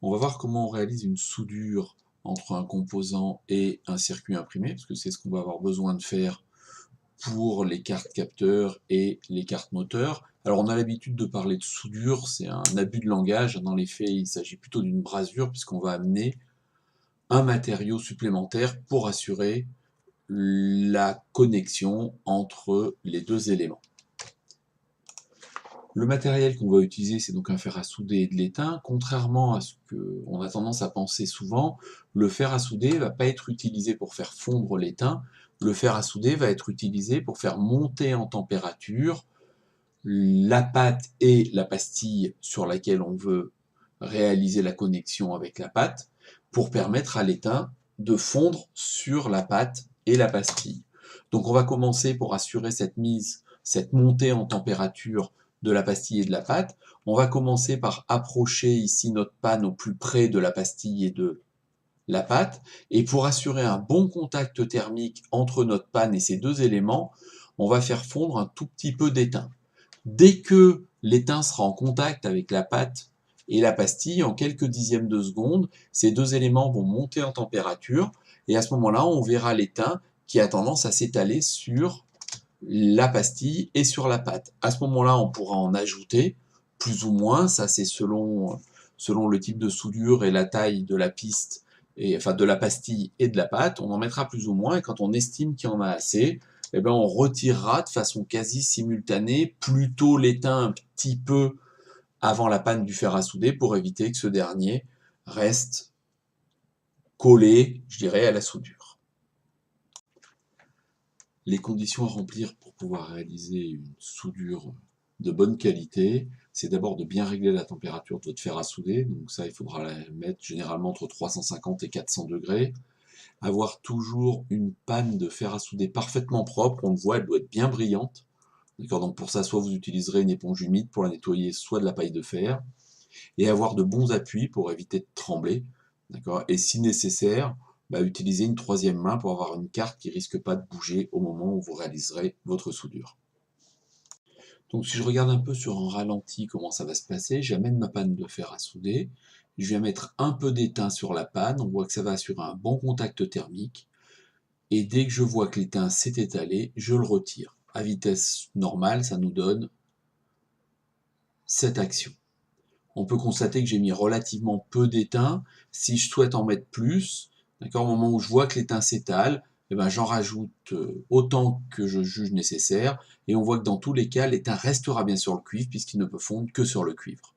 On va voir comment on réalise une soudure entre un composant et un circuit imprimé, parce que c'est ce qu'on va avoir besoin de faire pour les cartes capteurs et les cartes moteurs. Alors on a l'habitude de parler de soudure, c'est un abus de langage. Dans les faits, il s'agit plutôt d'une brasure, puisqu'on va amener un matériau supplémentaire pour assurer la connexion entre les deux éléments. Le matériel qu'on va utiliser, c'est donc un fer à souder et de l'étain. Contrairement à ce qu'on a tendance à penser souvent, le fer à souder ne va pas être utilisé pour faire fondre l'étain. Le fer à souder va être utilisé pour faire monter en température la pâte et la pastille sur laquelle on veut réaliser la connexion avec la pâte, pour permettre à l'étain de fondre sur la pâte et la pastille. Donc on va commencer pour assurer cette montée en température de la pastille et de la pâte. On va commencer par approcher ici notre panne au plus près de la pastille et de la pâte, et pour assurer un bon contact thermique entre notre panne et ces deux éléments, on va faire fondre un tout petit peu d'étain. Dès que l'étain sera en contact avec la pâte et la pastille, en quelques dixièmes de seconde, ces deux éléments vont monter en température, et à ce moment-là, on verra l'étain qui a tendance à s'étaler sur la pastille et sur la pâte. À ce moment-là, on pourra en ajouter, plus ou moins, ça c'est selon le type de soudure et la taille de la piste, enfin de la pastille et de la pâte, on en mettra plus ou moins, et quand on estime qu'il y en a assez, eh bien on retirera de façon quasi simultanée plutôt l'étain un petit peu avant la panne du fer à souder, pour éviter que ce dernier reste collé, je dirais, à la soudure. Les conditions à remplir pour pouvoir réaliser une soudure de bonne qualité, c'est d'abord de bien régler la température de votre fer à souder, donc ça il faudra la mettre généralement entre 350 et 400 degrés. Avoir toujours une panne de fer à souder parfaitement propre, on le voit, elle doit être bien brillante. D'accord, donc pour ça, soit vous utiliserez une éponge humide pour la nettoyer, soit de la paille de fer, et avoir de bons appuis pour éviter de trembler. D'accord, et si nécessaire, utilisez une troisième main pour avoir une carte qui ne risque pas de bouger au moment où vous réaliserez votre soudure. Donc si je regarde un peu sur un ralenti comment ça va se passer, j'amène ma panne de fer à souder, je viens mettre un peu d'étain sur la panne, on voit que ça va assurer un bon contact thermique, et dès que je vois que l'étain s'est étalé, je le retire. À vitesse normale, ça nous donne cette action. On peut constater que j'ai mis relativement peu d'étain. Si je souhaite en mettre plus, au moment où je vois que l'étain s'étale, j'en rajoute autant que je juge nécessaire, et on voit que dans tous les cas, l'étain restera bien sur le cuivre, puisqu'il ne peut fondre que sur le cuivre.